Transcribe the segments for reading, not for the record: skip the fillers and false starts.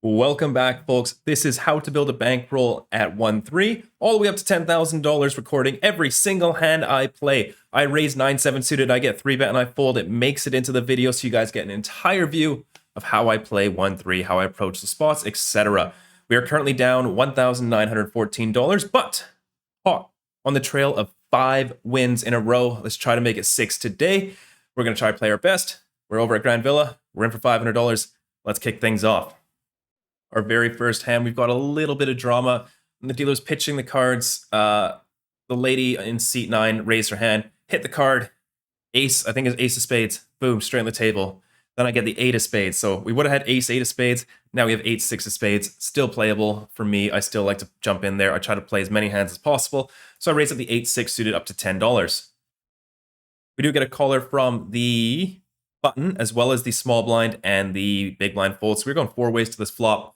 Welcome back, folks. This is how to build a bankroll at 1-3, all the way up to $10,000, recording every single hand I play. I raise 9-7 suited, I get 3-bet, and I fold. It makes it into the video so you guys get an entire view of how I play 1-3, how I approach the spots, etc. We are currently down $1,914, but hot on the trail of 5 wins in a row. Let's try to make it 6 today. We're going to try to play our best. We're over at Grand Villa. We're in for $500. Let's kick things off. Our very first hand, we've got a little bit of drama. And the dealer's pitching the cards. The lady in seat 9 raised her hand, hit the card. Ace, I think it's ace of spades. Boom, straight on the table. Then I get the 8 of spades. So we would have had ace, 8 of spades. Now we have 8, 6 of spades. Still playable for me. I still like to jump in there. I try to play as many hands as possible. So I raise up the 8, 6 suited up to $10. We do get a caller from the button, as well as the small blind and the big blind fold. So we're going 4 ways to this flop.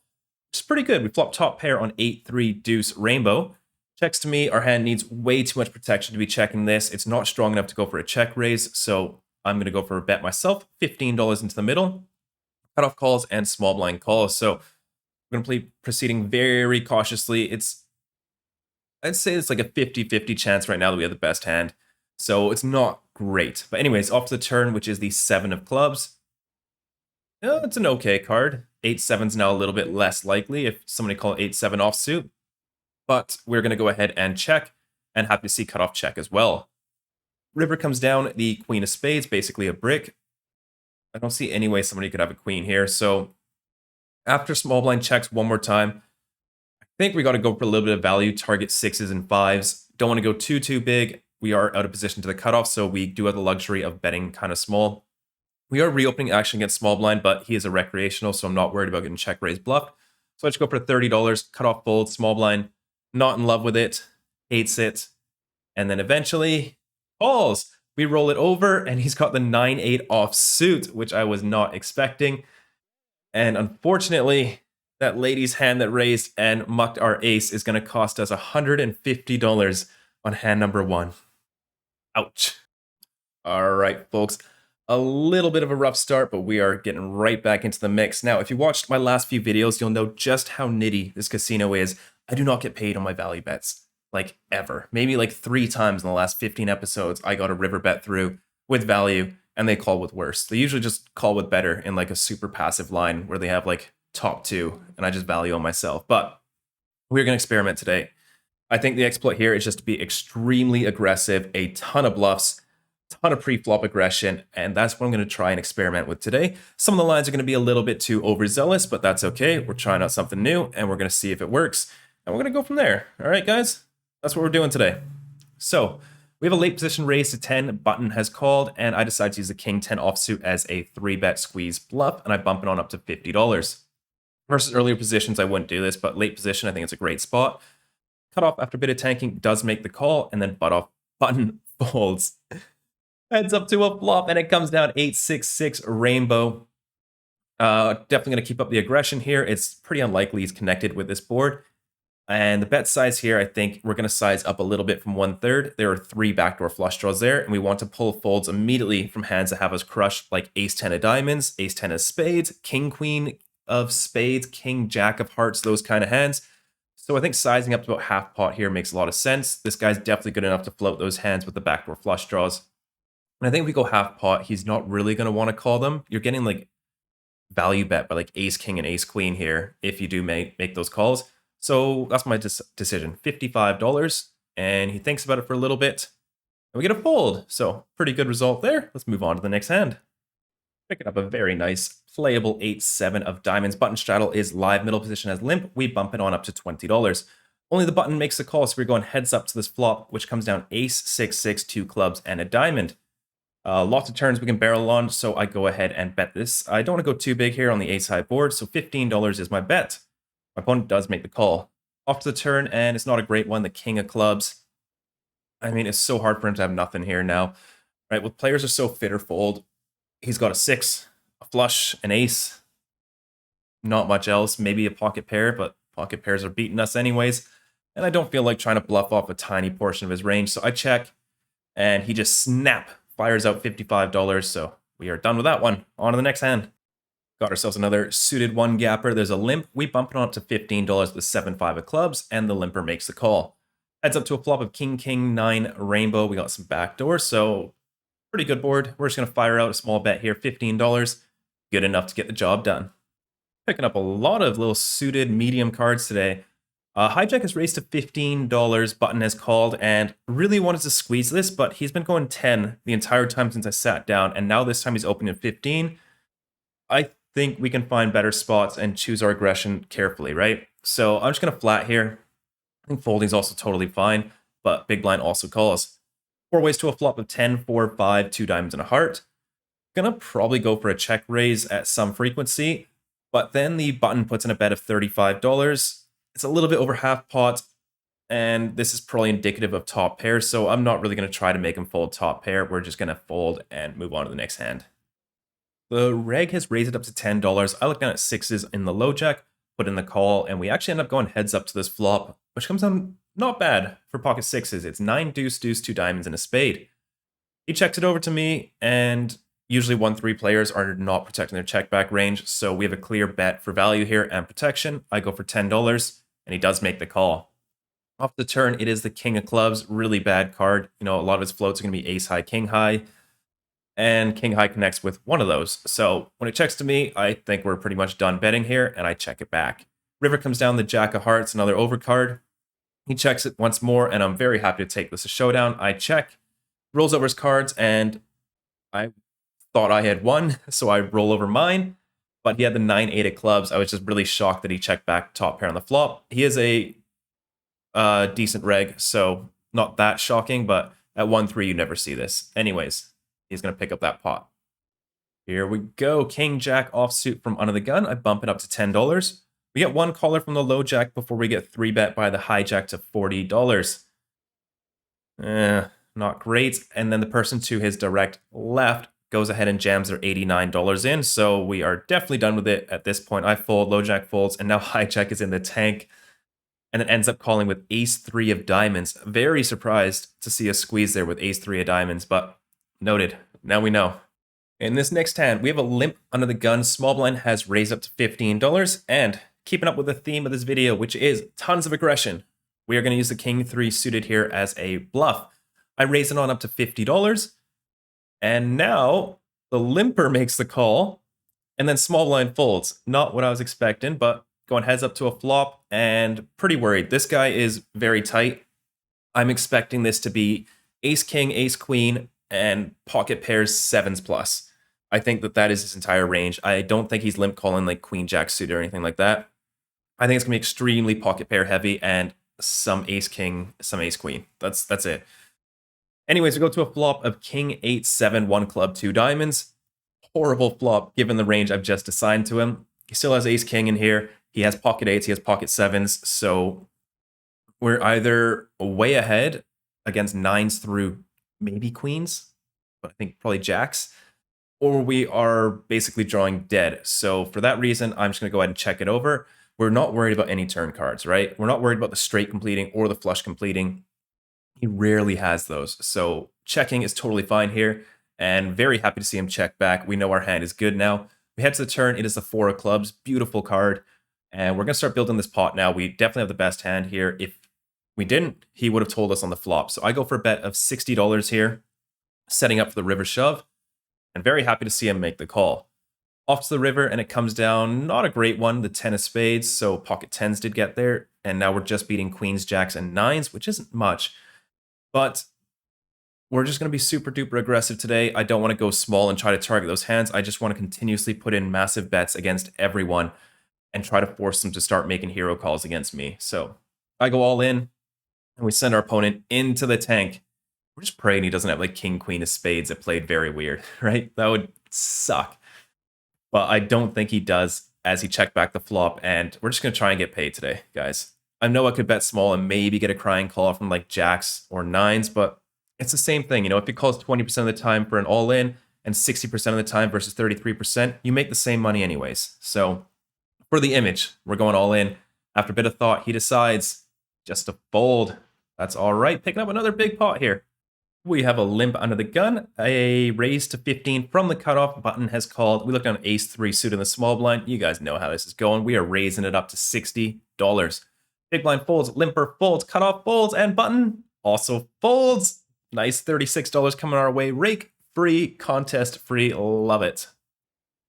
It's pretty good. We flop top pair on 8-3 deuce rainbow. Checks to me. Our hand needs way too much protection to be checking this. It's not strong enough to go for a check raise, so I'm going to go for a bet myself. $15 into the middle. Cutoff calls and small blind calls. So we're going to play proceeding very cautiously. I'd say it's like a 50-50 chance right now that we have the best hand. So it's not great. But anyways, off to the turn, which is the 7 of clubs. It's an okay card. 8-7's now a little bit less likely if somebody call 8-7 offsuit. But we're going to go ahead and check, and happy to see cutoff check as well. River comes down, the queen of spades, basically a brick. I don't see any way somebody could have a queen here. So after small blind checks one more time, I think we got to go for a little bit of value, target 6s and 5s. Don't want to go too big. We are out of position to the cutoff, so we do have the luxury of betting kind of small. We are reopening action against small blind, but he is a recreational, so I'm not worried about getting check raise bluff. So I just go for $30, cutoff fold, small blind, not in love with it, hates it, and then eventually calls. We roll it over, and he's got the 9-8 offsuit, which I was not expecting. And unfortunately, that lady's hand that raised and mucked our ace is going to cost us $150 on hand number 1. Ouch. All right, folks. A little bit of a rough start, but we are getting right back into the mix. Now, if you watched my last few videos, you'll know just how nitty this casino is. I do not get paid on my value bets, like ever. Maybe like 3 times in the last 15 episodes, I got a river bet through with value, and they call with worse. They usually just call with better in like a super passive line where they have like top 2, and I just value on myself. But we're going to experiment today. I think the exploit here is just to be extremely aggressive, a ton of bluffs, ton of pre-flop aggression, and that's what I'm going to try and experiment with today. Some of the lines are going to be a little bit too overzealous, but that's okay. We're trying out something new, and we're going to see if it works, and we're going to go from there. All right, guys? That's what we're doing today. So we have a late position raise to 10. Button has called, and I decide to use the king 10 offsuit as a 3-bet squeeze bluff, and I bump it on up to $50. Versus earlier positions, I wouldn't do this, but late position, I think it's a great spot. Cut off after a bit of tanking does make the call, and then button folds. Heads up to a flop, and it comes down 8-6-6 rainbow. Definitely going to keep up the aggression here. It's pretty unlikely he's connected with this board. And the bet size here, I think we're going to size up a little bit from 1/3. There are 3 backdoor flush draws there, and we want to pull folds immediately from hands that have us crushed, like ace-10 of diamonds, ace-10 of spades, king-queen of spades, king-jack of hearts, those kind of hands. So I think sizing up to about half pot here makes a lot of sense. This guy's definitely good enough to float those hands with the backdoor flush draws. And I think if we go half pot, he's not really going to want to call them. You're getting like value bet by like ace king and ace queen here if you do make those calls. So that's my decision, $55. And he thinks about it for a little bit. And we get a fold. So pretty good result there. Let's move on to the next hand. Picking up a very nice playable 8-7 of diamonds. Button straddle is live, middle position has limp. We bump it on up to $20. Only the button makes the call, so we're going heads up to this flop, which comes down ace, 6-6, 2 clubs, and a diamond. Lots of turns we can barrel on, so I go ahead and bet this. I don't want to go too big here on the ace-high board, so $15 is my bet. My opponent does make the call. Off to the turn, and it's not a great one, the king of clubs. I mean, it's so hard for him to have nothing here now. Right, well, players are so fit or fold. He's got a 6, a flush, an ace. Not much else, maybe a pocket pair, but pocket pairs are beating us anyways. And I don't feel like trying to bluff off a tiny portion of his range, so I check, and he just fires out $55, so we are done with that one. On to the next hand. Got ourselves another suited one gapper. There's a limp. We bump it on up to $15 with 7-5 of clubs, and the limper makes the call. Heads up to a flop of King, King, 9 rainbow. We got some backdoor, so pretty good board. We're just going to fire out a small bet here, $15. Good enough to get the job done. Picking up a lot of little suited medium cards today. Hijack has raised to $15. Button has called and really wanted to squeeze this, but he's been going 10 the entire time since I sat down, and now this time he's opening at 15. I think we can find better spots and choose our aggression carefully, right? So I'm just going to flat here. I think folding is also totally fine, but big blind also calls. 4 ways to a flop of 10, 4, 5, 2 diamonds and a heart. Gonna probably go for a check raise at some frequency, but then the button puts in a bet of $35. It's a little bit over half pot, and this is probably indicative of top pair, so I'm not really going to try to make him fold top pair. We're just going to fold and move on to the next hand. The reg has raised it up to $10. I look down at sixes in the low jack, put in the call, and we actually end up going heads up to this flop, which comes down not bad for pocket sixes. It's 9 deuce, deuce, 2 diamonds, and a spade. He checks it over to me, and usually 1-3 players are not protecting their check back range, so we have a clear bet for value here and protection. I go for $10, and he does make the call. Off the turn, it is the king of clubs, really bad card. You know, a lot of his floats are going to be ace high, king high, and king high connects with one of those. So when it checks to me, I think we're pretty much done betting here, and I check it back. River comes down the jack of hearts, another overcard. He checks it once more, and I'm very happy to take this a showdown. I check, rolls over his cards, and I thought I had won, so I roll over mine, but he had the 9-8 of clubs. I was just really shocked that he checked back top pair on the flop. He is a decent reg, so not that shocking, but at 1-3 you never see this. Anyways, he's going to pick up that pot. Here we go. King Jack offsuit from under the gun. I bump it up to $10. We get one caller from the low jack before we get 3-bet by the hijack to $40. Not great. And then the person to his direct left goes ahead and jams their $89 in, so we are definitely done with it at this point. I fold, low jack folds, and now hijack is in the tank, and then ends up calling with ace-3 of diamonds. Very surprised to see a squeeze there with ace-3 of diamonds, but noted. Now we know. In this next hand, we have a limp under the gun. Small blind has raised up to $15, and keeping up with the theme of this video, which is tons of aggression, we are going to use the king 3 suited here as a bluff. I raise it on up to $50, and now the limper makes the call, and then small blind folds. Not what I was expecting, but going heads up to a flop, and pretty worried. This guy is very tight. I'm expecting this to be ace-king, ace-queen, and pocket pairs 7s plus. I think that is his entire range. I don't think he's limp calling like queen-jack suited or anything like that. I think it's going to be extremely pocket pair heavy and some ace-king, some ace-queen. That's it. Anyways, we go to a flop of king 8-7, 1 club, 2 diamonds. Horrible flop given the range I've just assigned to him. He still has ace-king in here. He has pocket 8s, he has pocket 7s, so we're either way ahead against 9s through maybe queens, but I think probably jacks, or we are basically drawing dead. So for that reason, I'm just going to go ahead and check it over. We're not worried about any turn cards, right? We're not worried about the straight completing or the flush completing. He rarely has those. So checking is totally fine here, and very happy to see him check back. We know our hand is good now. We head to the turn. It is the 4 of clubs. Beautiful card. And we're going to start building this pot now. We definitely have the best hand here. If we didn't, he would have told us on the flop. So I go for a bet of $60 here, setting up for the river shove, and very happy to see him make the call. Off to the river, and it comes down, not a great one, the 10 of spades, so pocket 10s did get there, and now we're just beating queens, jacks, and 9s, which isn't much. But we're just going to be super duper aggressive today. I don't want to go small and try to target those hands. I just want to continuously put in massive bets against everyone and try to force them to start making hero calls against me. So I go all in, and we send our opponent into the tank. We're just praying he doesn't have like king, queen of spades. It played very weird, right? That would suck. But I don't think he does as he checked back the flop, and we're just going to try and get paid today, guys. I know I could bet small and maybe get a crying call from like jacks or 9s, but it's the same thing. You know, if he calls 20% of the time for an all-in and 60% of the time versus 33%, you make the same money anyways. So for the image, we're going all in. After a bit of thought, he decides just to fold. That's all right. Picking up another big pot here. We have a limp under the gun, a raise to 15 from the cutoff. Button has called. We look down ace 3 suit in the small blind. You guys know how this is going. We are raising it up to $60. Big blind folds, limper folds, cutoff folds, and button also folds. Nice $36 coming our way. Rake free, contest free. Love it.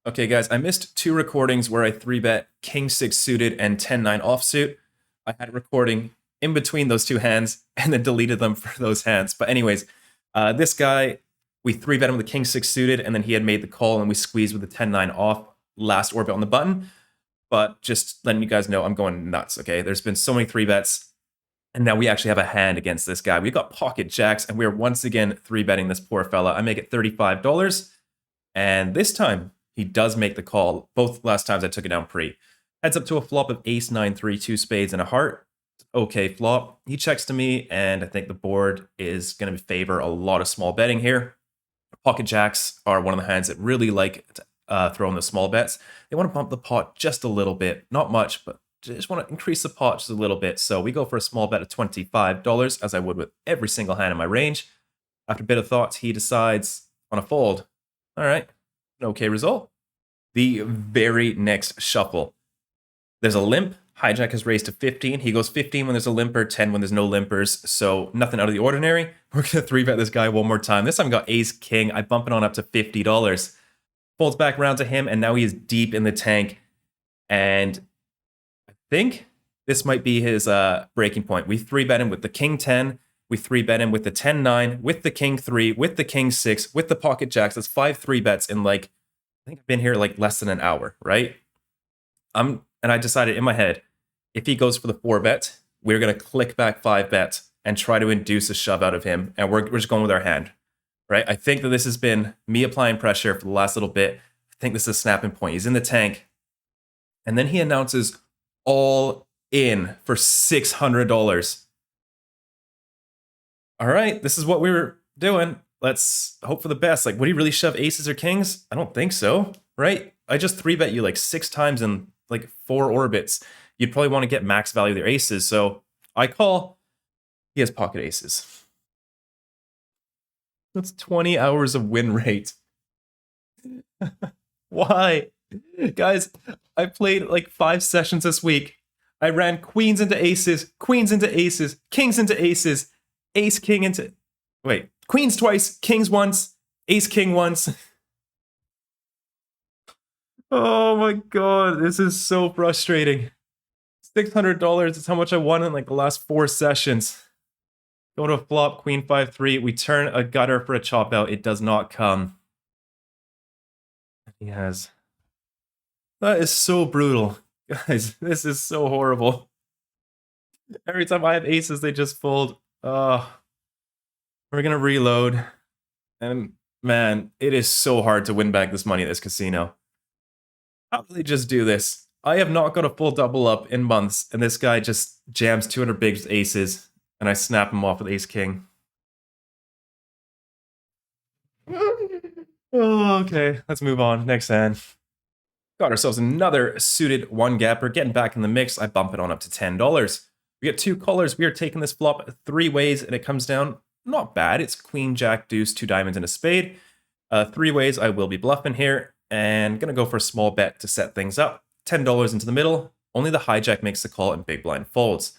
Okay, guys, I missed 2 recordings where I 3-bet king 6 suited and 10-9 offsuit. I had a recording in between those 2 hands and then deleted them for those hands. But anyways, this guy, we 3-bet him with the king 6 suited, and then he had made the call, and we squeezed with the 10-9 off last orbit on the button. But just letting you guys know, I'm going nuts, okay? There's been so many 3-bets, and now we actually have a hand against this guy. We got pocket jacks, and we're once again 3-betting this poor fella. I make it $35, and this time, he does make the call. Both last times I took it down pre. Heads up to a flop of ace 9, 3, 2 spades, and a heart. Okay flop. He checks to me, and I think the board is going to favor a lot of small betting here. Pocket jacks are one of the hands that really like throwing the small bets. They want to bump the pot just a little bit. Not much, but just want to increase the pot just a little bit. So we go for a small bet of $25, as I would with every single hand in my range. After a bit of thought, he decides on a fold. All right, an okay result. The very next shuffle, there's a limp. Hijack has raised to 15. He goes 15 when there's a limper, 10 when there's no limpers. So nothing out of the ordinary. We're going to 3-bet this guy one more time. This time I got ace king. I bump it on up to $50. Folds back around to him, and now he is deep in the tank. And I think this might be his breaking point. We 3-bet him with the king 10. We 3-bet him with the 10-9, with the king 3, with the king 6, with the pocket jacks. That's 5 3-bets in like, I think I've been here like less than an hour, right? And I decided in my head, if he goes for the 4-bet, we're going to click back 5-bet and try to induce a shove out of him. And we're just going with our hand, right? I think that this has been me applying pressure for the last little bit. I think this is a snapping point. He's in the tank. And then he announces all in for $600. All right, this is what we were doing. Let's hope for the best. Like, would he really shove aces or kings? I don't think so, right? I just 3-bet you like 6 times in like 4 orbits. You'd probably want to get max value of their aces. So I call. He has pocket aces. That's 20 hours of win rate. Why? Guys, I played like 5 sessions this week. I ran queens into aces, kings into aces, ace king into... Wait, queens twice, kings once, ace king once. Oh my god, this is so frustrating. $600 is how much I won in like the last 4 sessions. Go to a flop, queen 5-3. We turn a gutter for a chop out. It does not come. He has. That is so brutal. Guys, this is so horrible. Every time I have aces, they just fold. We're going to reload. And man, it is so hard to win back this money at this casino. How do they just do this? I have not got a full double up in months, and this guy just jams 200 bigs with aces, and I snap him off with ace king. Oh, okay, let's move on. Next hand. Got ourselves another suited 1-gapper. Getting back in the mix, I bump it on up to $10. We get 2 colors. We are taking this flop 3 ways, and it comes down not bad. It's queen, jack, deuce, 2 diamonds, and a spade. 3 ways I will be bluffing here, and gonna go for a small bet to set things up. $10 into the middle. Only the hijack makes the call and big blind folds.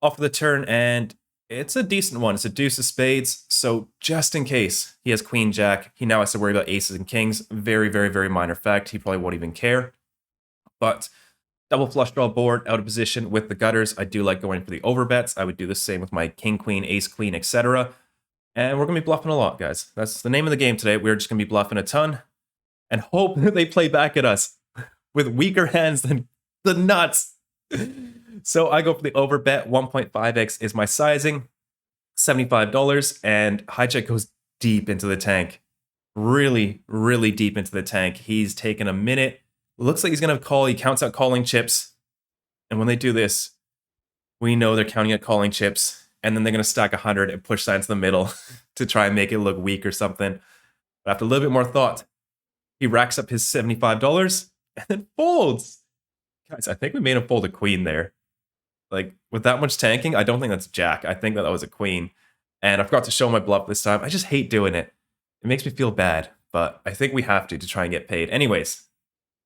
Off for the turn, and it's a decent one. It's a deuce of spades, so just in case he has queen jack, he now has to worry about aces and kings. Very, very, very minor fact. He probably won't even care. But double flush draw board, out of position with the gutters. I do like going for the overbets. I would do the same with my king, queen, ace, queen, etc. And we're going to be bluffing a lot, guys. That's the name of the game today. We're just going to be bluffing a ton and hope that they play back at us with weaker hands than the nuts. So I go for the overbet. 1.5x is my sizing. $75. And hijack goes deep into the tank. Really, really deep into the tank. He's taken a minute. Looks like he's going to call. He counts out calling chips. And when they do this, we know they're counting out calling chips. And then they're going to stack 100 and push that into the middle to try and make it look weak or something. But after a little bit more thought, he racks up his $75 and then folds. Guys, I think we made him fold a queen there. Like, with that much tanking, I don't think that's jack. I think that was a queen. And I forgot to show my bluff this time. I just hate doing it. It makes me feel bad, but I think we have to try and get paid. Anyways,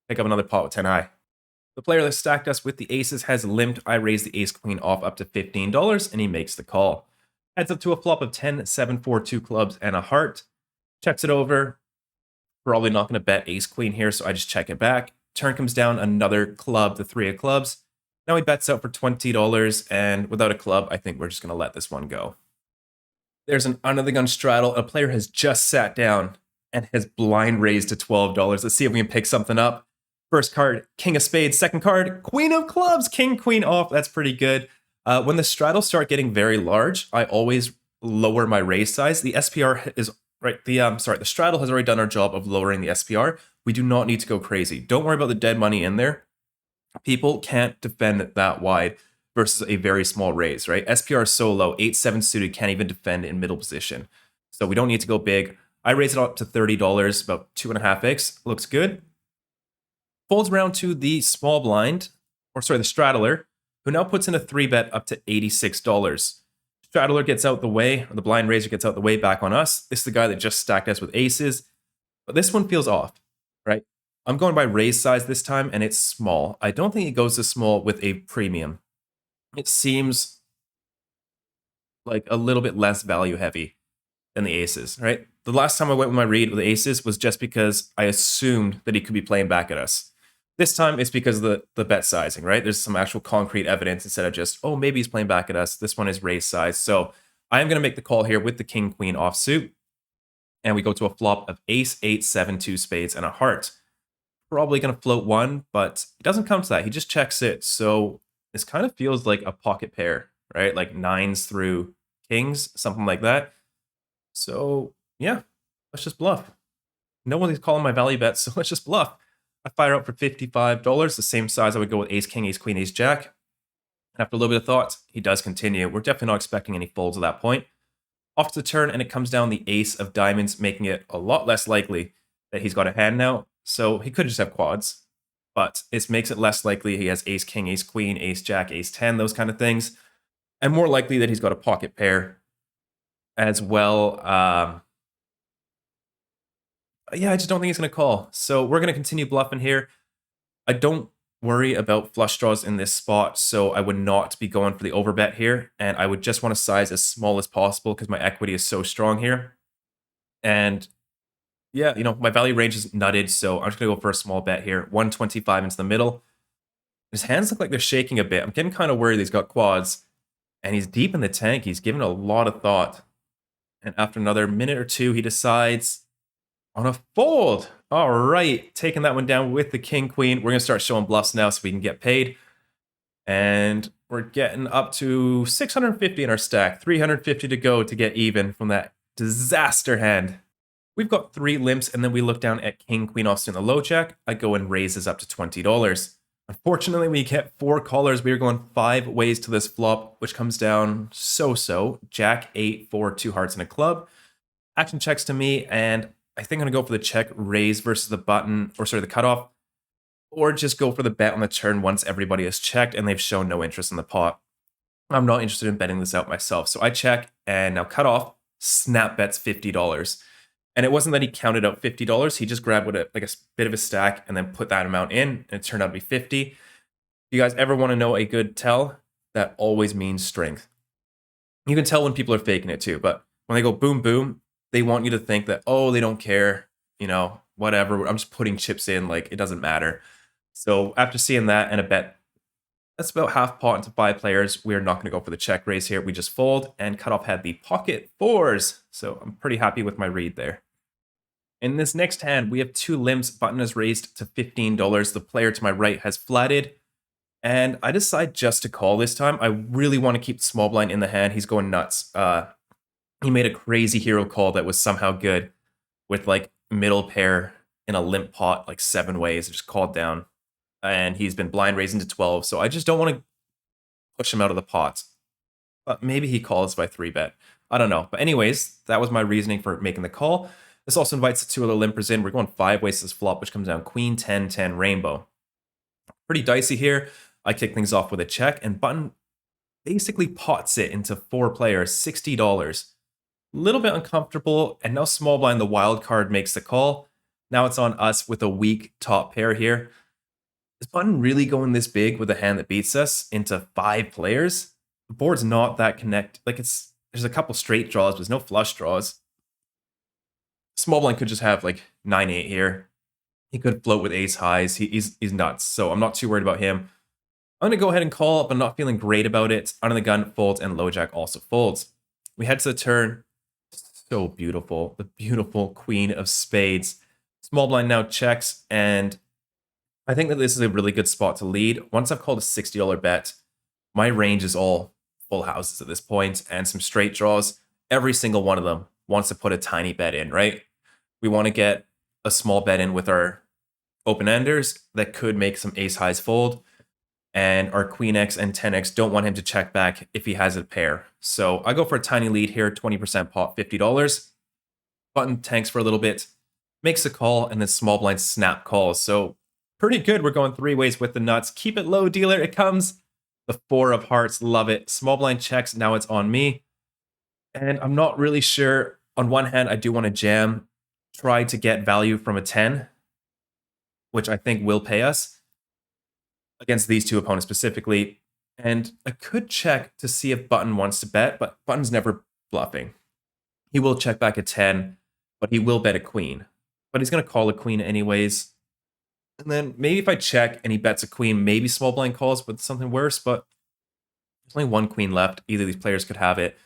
pick up another pot with 10 high. The player that stacked us with the aces has limped. I raise the ace queen off up to $15 and he makes the call. Heads up to a flop of 10, 7, 4, 2 clubs and a heart. Checks it over. Probably not going to bet ace queen here, so I just check it back. Turn comes down, another club, the 3 of clubs. Now he bets out for $20, and without a club, I think we're just going to let this one go. There's an under the gun straddle. A player has just sat down and has blind raised to $12. Let's see if we can pick something up. First card, king of spades. Second card, queen of clubs. King, queen off. That's pretty good. When the straddles start getting very large, I always lower my raise size. The SPR is right. The straddle has already done our job of lowering the SPR. We do not need to go crazy. Don't worry about the dead money in there. People can't defend that wide versus a very small raise, right? SPR is so low, 8-7 suited can't even defend in middle position. So we don't need to go big. I raise it up to $30, about 2.5x. Looks good. Folds around to the small blind, the straddler, who now puts in a 3-bet up to $86. Straddler gets out the way, or the blind raiser gets out the way back on us. This is the guy that just stacked us with aces. But this one feels off, right? I'm going by raise size this time, and it's small. I don't think it goes this small with a premium. It seems like a little bit less value heavy than the aces, right? The last time I went with my read with the aces was just because I assumed that he could be playing back at us. This time it's because of the bet sizing, right? There's some actual concrete evidence instead of just, oh, maybe he's playing back at us. This one is raise size. So I am going to make the call here with the king, queen offsuit. And we go to a flop of ace, 8, 7, 2 spades, and a heart. Probably going to float one, but it doesn't come to that. He just checks it. So this kind of feels like a pocket pair, right? Like nines through kings, something like that. So yeah, let's just bluff. No one's calling my value bet, so let's just bluff. I fire out for $55, the same size I would go with ace, king, ace, queen, ace, jack. After a little bit of thought, he does continue. We're definitely not expecting any folds at that point. Off to the turn, and it comes down the ace of diamonds, making it a lot less likely that he's got a hand now. So he could just have quads, but it makes it less likely he has ace, king, ace, queen, ace, jack, ace, 10, those kind of things. And more likely that he's got a pocket pair as well. Yeah, I just don't think he's going to call. So we're going to continue bluffing here. I don't worry about flush draws in this spot, so I would not be going for the overbet here. And I would just want to size as small as possible because my equity is so strong here. And yeah, my value range is nutted, so I'm just going to go for a small bet here. 125 into the middle. His hands look like they're shaking a bit. I'm getting kind of worried he's got quads. And he's deep in the tank. He's given a lot of thought. And after another minute or two, he decides on a fold. All right, taking that one down with the king, queen. We're going to start showing bluffs now so we can get paid. And we're getting up to 650 in our stack. 350 to go to get even from that disaster hand. We've got 3 limps, and then we look down at king, queen offsuit in the low jack. I go and raises up to $20. Unfortunately, we get 4 callers. We are going 5 ways to this flop, which comes down so-so. Jack, 8, 4, 2 hearts, and a club. Action checks to me, and I think I'm going to go for the check raise versus the the cutoff, or just go for the bet on the turn once everybody has checked and they've shown no interest in the pot. I'm not interested in betting this out myself. So I check, and now cutoff, snap bets $50. And it wasn't that he counted out $50. He just grabbed a bit of a stack and then put that amount in, and it turned out to be 50. If you guys ever want to know a good tell, that always means strength. You can tell when people are faking it too, but when they go boom, boom, they want you to think that, oh, they don't care, whatever. I'm just putting chips in, like it doesn't matter. So after seeing that and a bet, that's about half pot into 5 players. We are not going to go for the check raise here. We just fold, and cutoff had the pocket 4s. So I'm pretty happy with my read there. In this next hand, we have 2 limps. Button is raised to $15. The player to my right has flatted. And I decide just to call this time. I really want to keep the small blind in the hand. He's going nuts. He made a crazy hero call that was somehow good with like middle pair in a limp pot, like 7 ways. Just called down. And he's been blind raising to 12. So I just don't want to push him out of the pot. But maybe he calls by 3-bet. I don't know. But anyways, that was my reasoning for making the call. This also invites the 2 other limpers in. We're going 5 ways to this flop, which comes down queen, 10, 10, rainbow. Pretty dicey here. I kick things off with a check, and button basically pots it into 4 players, $60. little bit uncomfortable, and now small blind, the wild card, makes the call. Now it's on us with a weak top pair here. Is button really going this big with a hand that beats us into 5 players? The board's not that connect. Like, there's a couple straight draws, but there's no flush draws. Small blind could just have like 9-8 here. He could float with ace highs. He's nuts. So I'm not too worried about him. I'm going to go ahead and call up. I'm not feeling great about it. Under the gun folds and low jack also folds. We head to the turn. So beautiful. The beautiful queen of spades. Small blind now checks, and I think that this is a really good spot to lead. Once I've called a $60 bet, my range is all full houses at this point and some straight draws. Every single one of them wants to put a tiny bet in, right? We want to get a small bet in with our open-enders that could make some ace highs fold. And our queen X and 10X don't want him to check back if he has a pair. So I go for a tiny lead here, 20% pot, $50. Button tanks for a little bit, makes a call, and then small blind snap calls. So pretty good. We're going 3 ways with the nuts. Keep it low, dealer. It comes. The 4 of hearts. Love it. Small blind checks. Now it's on me. And I'm not really sure. On one hand, I do want to jam, try to get value from a 10, which I think will pay us against these 2 opponents specifically. And I could check to see if button wants to bet, but button's never bluffing. He will check back a 10, but he will bet a queen. But he's going to call a queen anyways. And then maybe if I check and he bets a queen, maybe small blind calls with something worse, but there's only 1 queen left. Either of these players could have it.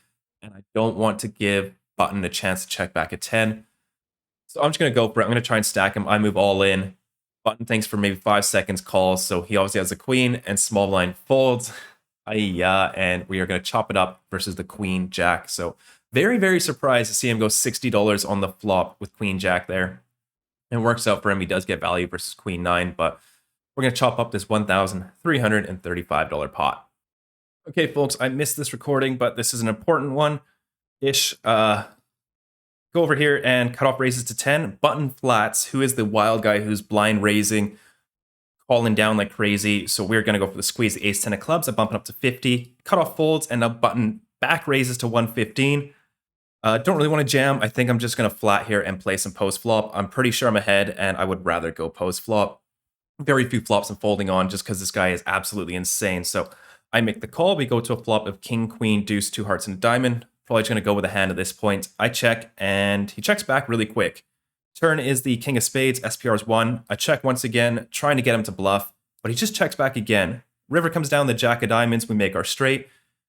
And I don't want to give button a chance to check back a 10. So I'm just going to go for it. I'm going to try and stack him. I move all in. Button thinks for maybe 5 seconds, calls. So he obviously has a queen, and small blind folds. And we are going to chop it up versus the queen jack. So very, very surprised to see him go $60 on the flop with queen jack there. And it works out for him. He does get value versus queen 9, but we're going to chop up this $1,335 pot. Okay, folks, I missed this recording, but this is an important one-ish. Go over here and cutoff raises to 10. Button flats, who is the wild guy who's blind raising, calling down like crazy. So we're going to go for the squeeze, the ace 10 of clubs. I bump it up to 50. Cutoff folds, and now button back raises to 115. Don't really want to jam. I think I'm just going to flat here and play some post flop. I'm pretty sure I'm ahead, and I would rather go post flop. Very few flops I'm folding on just because this guy is absolutely insane. So I make the call. We go to a flop of king, queen, deuce, 2 hearts, and a diamond. Probably just going to go with a hand at this point. I check, and he checks back really quick. Turn is the king of spades, SPR's 1. I check once again, trying to get him to bluff, but he just checks back again. River comes down, the jack of diamonds. We make our straight.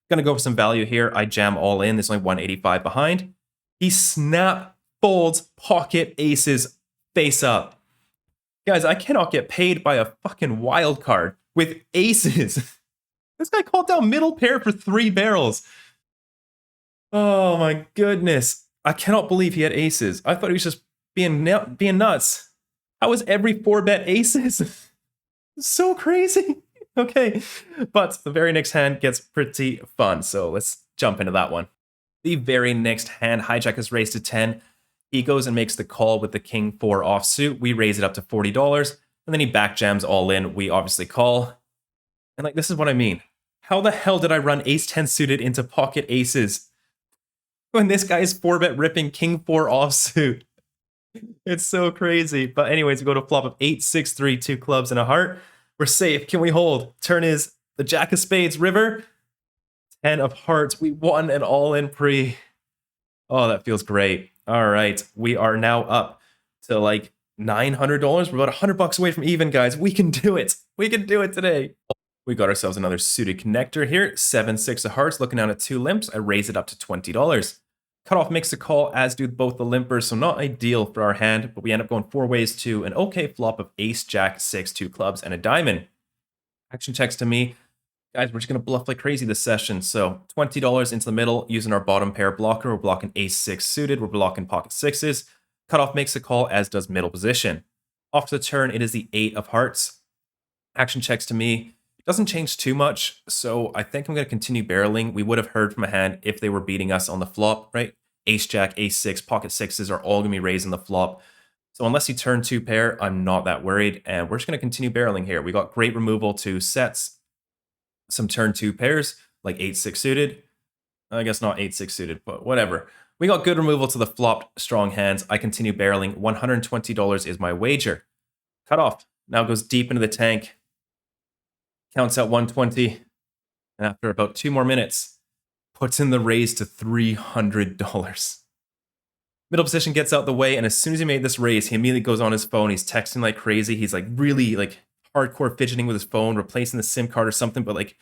Going to go for some value here. I jam all in. There's only 185 behind. He snap folds pocket aces face up. Guys, I cannot get paid by a fucking wild card with aces. This guy called down middle pair for 3 barrels. Oh my goodness. I cannot believe he had aces. I thought he was just being nuts. How is every 4-bet aces? So crazy. Okay. But the very next hand gets pretty fun. So let's jump into that one. The very next hand, hijack is raised to 10. He goes and makes the call with the king 4 offsuit. We raise it up to $40. And then he back jams all in. We obviously call. And like, this is what I mean. How the hell did I run ace 10 suited into pocket aces when this guy is 4-bet ripping king 4 offsuit? It's so crazy. But anyways, we go to a flop of 8, 6, 3, 2 clubs and a heart. We're safe. Can we hold? Turn is the jack of spades, river, 10 of hearts. We won an all-in pre. Oh, that feels great. All right, we are now up to like $900. We're about $100 away from even, guys. We can do it. We can do it today. We got ourselves another suited connector here. 7, 6 of hearts, looking down at 2 limps. I raise it up to $20. Cutoff makes a call, as do both the limpers, so not ideal for our hand, but we end up going 4 ways to an okay flop of ace, jack, 6, 2 clubs, and a diamond. Action checks to me. Guys, we're just going to bluff like crazy this session. So $20 into the middle, using our bottom pair blocker. We're blocking ace 6 suited. We're blocking pocket 6s. Cutoff makes a call, as does middle position. Off the turn, it is the 8 of hearts. Action checks to me. It doesn't change too much, so I think I'm going to continue barreling. We would have heard from a hand if they were beating us on the flop, right? Ace, jack, ace 6, pocket 6s are all going to be raising the flop. So unless you turn 2 pair, I'm not that worried. And we're just going to continue barreling here. We got great removal to sets, some turn 2 pairs, like 8, 6 suited. I guess not 8, 6 suited, but whatever. We got good removal to the flopped strong hands. I continue barreling. $120 is my wager. Cut off. Now goes deep into the tank. Counts out 120. And after about 2 more minutes, puts in the raise to $300. Middle position gets out the way, and as soon as he made this raise, he immediately goes on his phone. He's texting like crazy. He's like really like hardcore fidgeting with his phone, replacing the SIM card or something, but like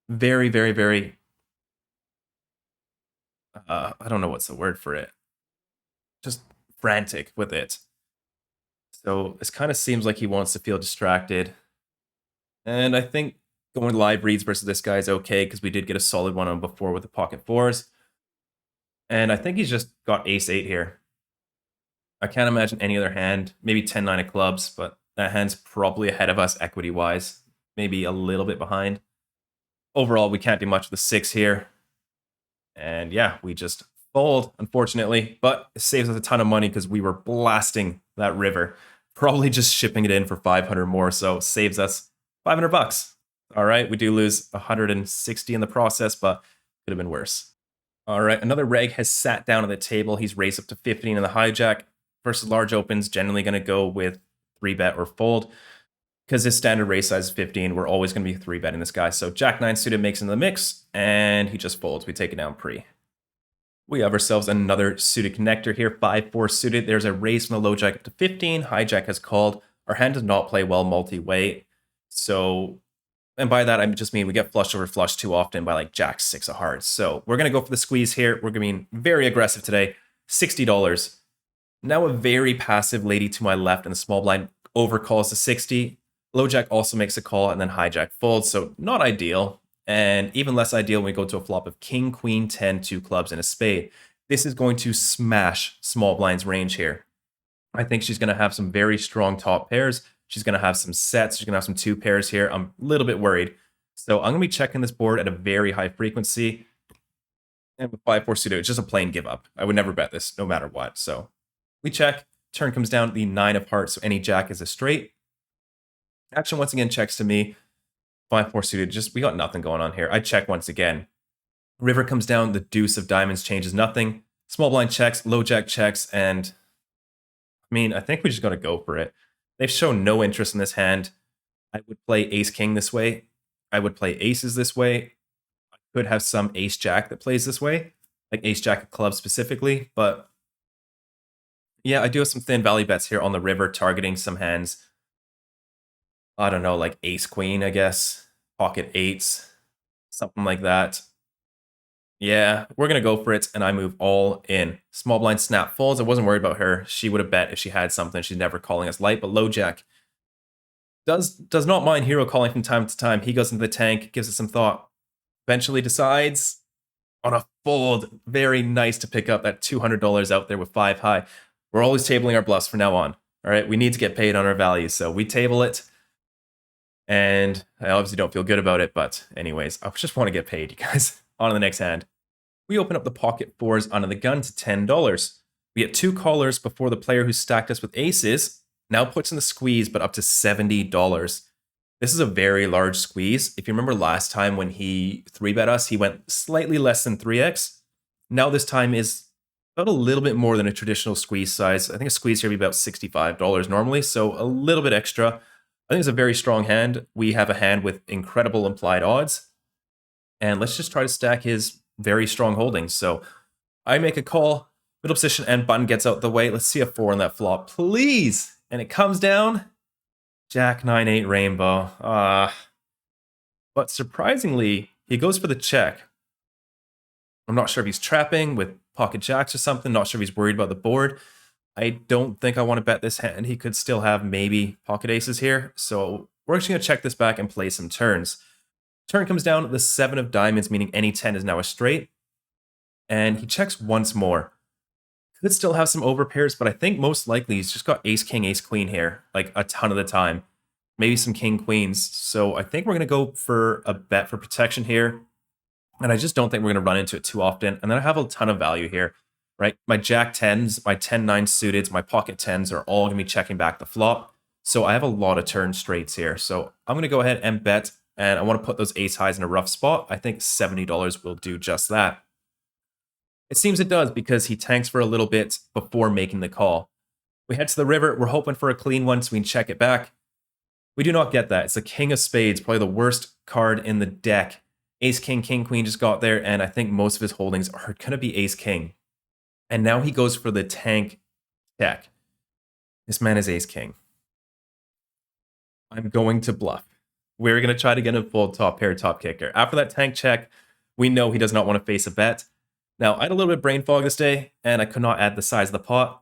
very, very, very I don't know what's the word for it. Just frantic with it. So this kind of seems like he wants to feel distracted. And I think going live reads versus this guy is okay because we did get a solid one on before with the pocket fours. And I think he's just got ace-8 here. I can't imagine any other hand. Maybe 10-9 of clubs, but that hand's probably ahead of us equity-wise. Maybe a little bit behind. Overall, we can't do much with the 6 here. And yeah, we just fold, unfortunately. But it saves us a ton of money because we were blasting that river. Probably just shipping it in for 500 more, so saves us 500 bucks. All right, we do lose 160 in the process, but could have been worse. All right, another reg has sat down at the table. He's raised up to 15 in the hijack. Versus large opens, generally going to go with 3-bet or fold. Because his standard raise size is 15, we're always going to be 3-betting this guy. So Jack 9 suited makes into the mix, and he just folds. We take it down pre. We have ourselves another suited connector here, 5-4 suited. There's a raise from the low jack up to 15. Hijack has called. Our hand does not play well multi-way. So, and by that, I just mean we get flush over flush too often by like Jack 6 of hearts. So we're going to go for the squeeze here. We're going to be very aggressive today. $60. Now a very passive lady to my left, and the small blind overcalls to 60. Low jack also makes a call, and then hijack folds, so not ideal. And even less ideal when we go to a flop of king, queen, 10, 2 clubs, and a spade. This is going to smash small blind's range here. I think she's going to have some very strong top pairs. She's going to have some sets. She's going to have some 2 pairs here. I'm a little bit worried. So I'm going to be checking this board at a very high frequency. And with 5-4 suited, it's just a plain give up. I would never bet this no matter what. So we check. Turn comes down to the 9 of hearts, so any jack is a straight. Action once again checks to me. 5-4 suited, just we got nothing going on here. I check once again. River comes down, the deuce of diamonds changes nothing. Small blind checks, low jack checks, and I mean, I think we just got to go for it. They've shown no interest in this hand. I would play ace king this way. I would play aces this way. I could have some ace jack that plays this way, like ace jack of clubs specifically, but yeah, I do have some thin value bets here on the river, targeting some hands. I don't know, like ace queen, I guess. Pocket eights, something like that. Yeah, we're going to go for it, and I move all in. Small blind snap folds. I wasn't worried about her. She would have bet if she had something. She's never calling us light, but low jack does not mind hero calling from time to time. He goes into the tank, gives it some thought. Eventually decides on a fold. Very nice to pick up that $200 out there with 5 high. We're always tabling our bluffs from now on. All right, we need to get paid on our values, so we table it. And I obviously don't feel good about it, but anyways, I just want to get paid, you guys. On to the next hand. We open up the pocket fours under the gun to $10. We get 2 callers before the player who stacked us with aces now puts in the squeeze, but up to $70. This is a very large squeeze. If you remember last time when he 3-bet us, he went slightly less than 3x. Now this time is about a little bit more than a traditional squeeze size. I think a squeeze here would be about $65 normally, so a little bit extra. I think it's a very strong hand. We have a hand with incredible implied odds. And let's just try to stack his very strong holdings. So I make a call, middle position, and button gets out the way. Let's see a 4 on that flop, please. And it comes down. Jack 9-8 rainbow. But surprisingly, he goes for the check. I'm not sure if he's trapping with pocket jacks or something. Not sure if he's worried about the board. I don't think I want to bet this hand. He could still have maybe pocket aces here. So we're actually going to check this back and play some turns. Turn comes down the 7 of diamonds, meaning any 10 is now a straight. And he checks once more. Could still have some overpairs, but I think most likely he's just got ace, king, ace, queen here, like a ton of the time. Maybe some king, queens. So I think we're going to go for a bet for protection here. And I just don't think we're going to run into it too often. And then I have a ton of value here, right? My jack 10s, my 10-9 suiteds, my pocket 10s are all going to be checking back the flop. So I have a lot of turn straights here. So I'm going to go ahead and bet. And I want to put those ace highs in a rough spot. I think $70 will do just that. It seems it does because he tanks for a little bit before making the call. We head to the river. We're hoping for a clean one so we can check it back. We do not get that. It's the King of Spades, probably the worst card in the deck. Ace, King, King, Queen just got there, and I think most of his holdings are going to be Ace, King. And now he goes for the tank check. This man is Ace, King. I'm going to bluff. We're going to try to get a full top pair, top kicker. After that tank check, we know he does not want to face a bet. Now, I had a little bit of brain fog this day, and I could not add the size of the pot.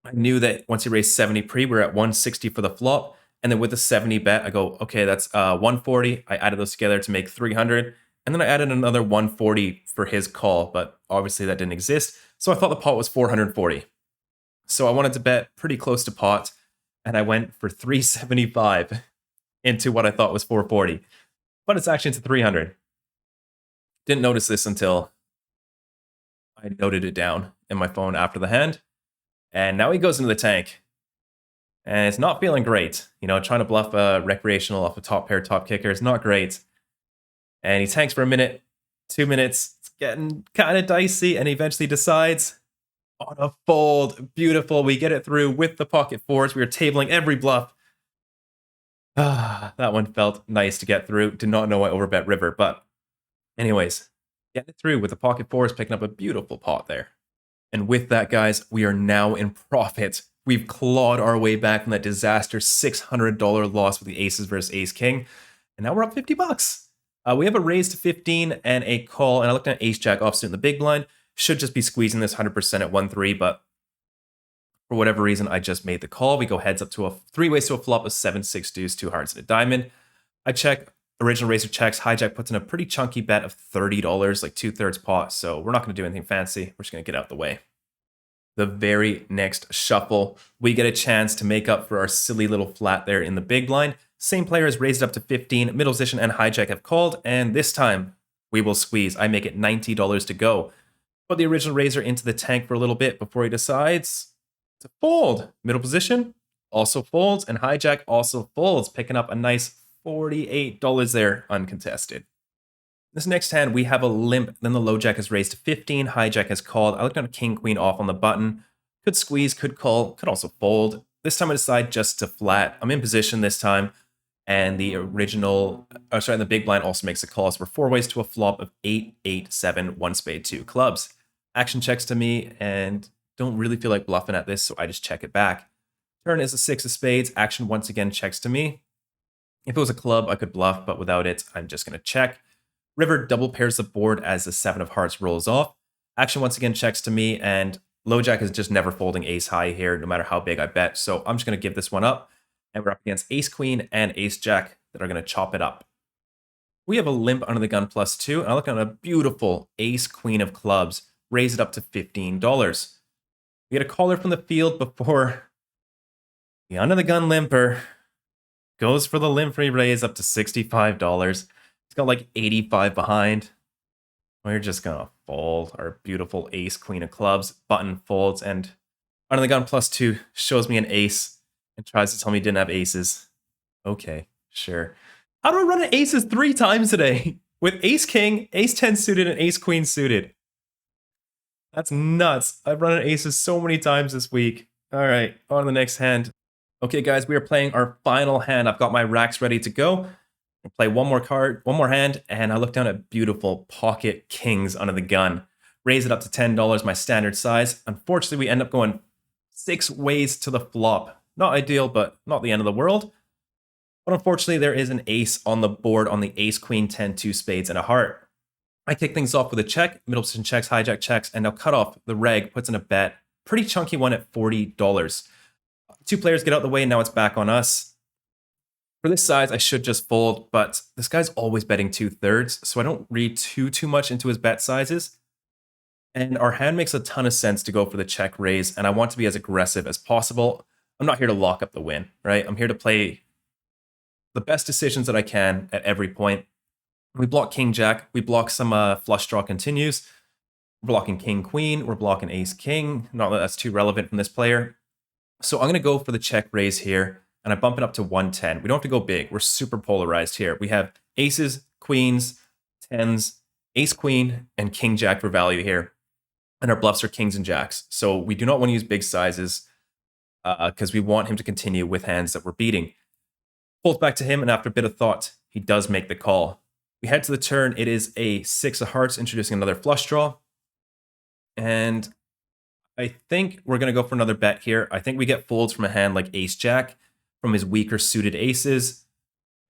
I knew that once he raised 70 pre, we were at 160 for the flop. And then with the 70 bet, I go, okay, that's 140. I added those together to make 300. And then I added another 140 for his call, but obviously that didn't exist. So I thought the pot was 440. So I wanted to bet pretty close to pot, and I went for 375 into what I thought was 440. But it's actually into 300. Didn't notice this until I noted it down in my phone after the hand. And now he goes into the tank. And it's not feeling great. You know, trying to bluff a recreational off a top pair, top kicker is not great. And he tanks for a minute, 2 minutes. It's getting kind of dicey. And he eventually decides on a fold. Beautiful. We get it through with the pocket fours. We were tabling every bluff. That one felt nice to get through. Did not know I overbet river. But anyways, getting it through with the pocket fours, picking up a beautiful pot there. And with that, guys, we are now in profit. We've clawed our way back from that disastrous $600 loss with the aces versus ace king. And now we're up 50 bucks. We have a raise to 15 and a call. And I looked at ace jack offsuit in the big blind. Should just be squeezing this 100% at 1-3. But for whatever reason, I just made the call. We go heads up to a three ways to a flop of 7-6 deuce, 2 hearts, and a diamond. I check. Original raiser checks. Hijack puts in a pretty chunky bet of $30, like 2/3 pot. So we're not going to do anything fancy. We're just going to get out the way. The very next shuffle, we get a chance to make up for our silly little flat there in the big blind. Same player has raised it up to 15. Middle position and hijack have called. And this time we will squeeze. I make it $90 to go. Put the original raiser into the tank for a little bit before he decides to fold. Middle position also folds. And hijack also folds, picking up a nice $48 there, uncontested. This next hand, we have a limp. Then the low jack is raised to 15. Hijack has called. I looked at a king, queen off on the button. Could squeeze, could call, could also fold. This time I decide just to flat. I'm in position this time. And the the big blind also makes a call. So we're 4 ways to a flop of 8, 8, 7, 1 spade, 2 clubs. Action checks to me and don't really feel like bluffing at this, so I just check it back. Turn is a 6 of spades. Action once again checks to me. If it was a club, I could bluff, but without it, I'm just going to check. River double pairs the board as the 7 of hearts rolls off. Action once again checks to me, and low jack is just never folding ace high here, no matter how big I bet. So I'm just going to give this one up, and we're up against ace queen and ace jack that are going to chop it up. We have a limp under the gun +2, and I look at a beautiful ace queen of clubs, raise it up to $15. We get a caller from the field before the under the gun limper goes for the limp free raise up to $65. It's got like 85 behind. We're just gonna fold our beautiful ace queen of clubs. Button folds, and under the gun +2 shows me an ace and tries to tell me he didn't have aces. Okay, sure. How do I run an aces 3 times today? With ace king, ace 10 suited, and ace queen suited. That's nuts. I've run an aces so many times this week. All right, on to the next hand. Okay, guys, we are playing our final hand. I've got my racks ready to go. I'll play one more card, one more hand, and I look down at beautiful pocket kings under the gun. Raise it up to $10, my standard size. Unfortunately, we end up going 6 ways to the flop. Not ideal, but not the end of the world. But unfortunately, there is an ace on the board on the ace, queen, 10, 2 spades, and a heart. I kick things off with a check, middle position checks, hijack checks, and now cut off the reg, puts in a bet. Pretty chunky one at $40. 2 players get out of the way, and now it's back on us. For this size, I should just fold, but this guy's always betting 2/3, so I don't read too much into his bet sizes. And our hand makes a ton of sense to go for the check raise, and I want to be as aggressive as possible. I'm not here to lock up the win, right? I'm here to play the best decisions that I can at every point. We block king jack, we block some flush draw continues. We're blocking king queen, we're blocking ace king. Not that that's too relevant from this player. So I'm going to go for the check raise here, and I bump it up to 110. We don't have to go big. We're super polarized here. We have aces, queens, tens, ace queen, and king jack for value here. and our bluffs are kings and jacks. So we do not want to use big sizes because we want him to continue with hands that we're beating. Folds back to him, and after a bit of thought, he does make the call. We head to the turn. It is a 6 of hearts, introducing another flush draw. And I think we're going to go for another bet here. I think we get folds from a hand like ace-jack, from his weaker suited aces.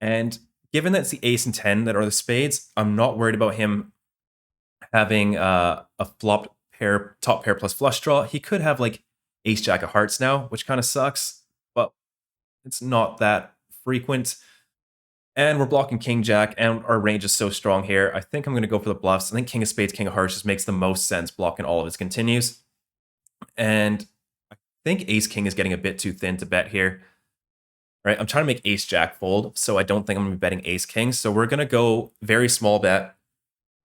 And given that it's the ace and 10 that are the spades, I'm not worried about him having a flopped pair, top pair plus flush draw. He could have like ace-jack of hearts now, which kind of sucks, but it's not that frequent. And we're blocking king jack, and our range is so strong here. I think I'm going to go for the bluffs. I think king of spades, king of hearts just makes the most sense, blocking all of his continues. And I think ace king is getting a bit too thin to bet here. Right, I'm trying to make ace jack fold, so I don't think I'm going to be betting ace king. So we're going to go very small bet,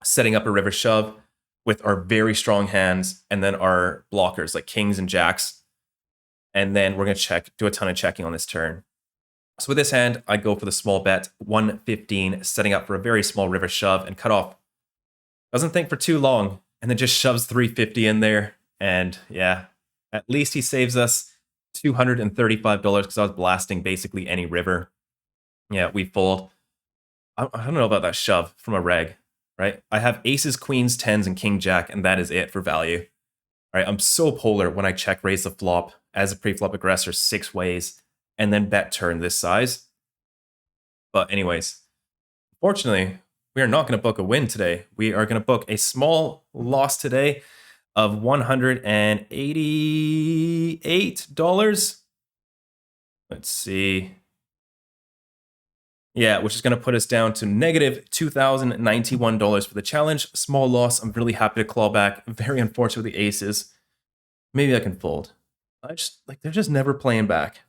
setting up a river shove with our very strong hands, and then our blockers like kings and jacks. And then we're going to do a ton of checking on this turn. So with this hand, I go for the small bet, 115, setting up for a very small river shove and cut off. Doesn't think for too long, and then just shoves 350 in there. And yeah, at least he saves us $235 because I was blasting basically any river. Yeah, we fold. I don't know about that shove from a reg, right? I have aces, queens, tens, and king jack, and that is it for value. Right, I'm so polar when I check raise the flop as a pre-flop aggressor 6 ways, and then bet turn this size. But anyways, fortunately, we are not going to book a win today. We are going to book a small loss today of $188. Let's see. Yeah, which is going to put us down to negative $2,091 for the challenge. Small loss. I'm really happy to claw back. Very unfortunate with the aces. Maybe I can fold. They're just never playing back.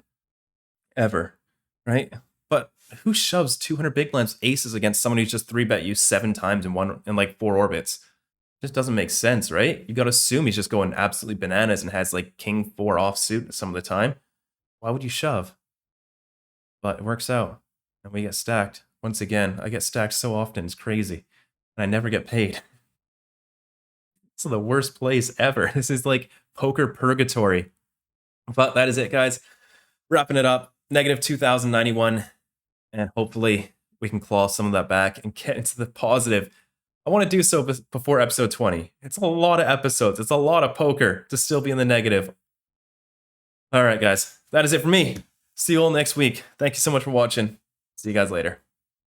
Ever, right? But who shoves 200 big blinds aces against someone who's just 3-bet you 7 times in like 4 orbits? It just doesn't make sense, right? You got to assume he's just going absolutely bananas and has like king 4 offsuit some of the time. Why would you shove? But it works out, and we get stacked. Once again, I get stacked so often, it's crazy. And I never get paid. It's the worst place ever. This is like poker purgatory. But that is it, guys. Wrapping it up. Negative 2,091, and hopefully we can claw some of that back and get into the positive. I want to do so before episode 20. It's a lot of episodes. It's a lot of poker to still be in the negative. All right, guys. That is it for me. See you all next week. Thank you so much for watching. See you guys later.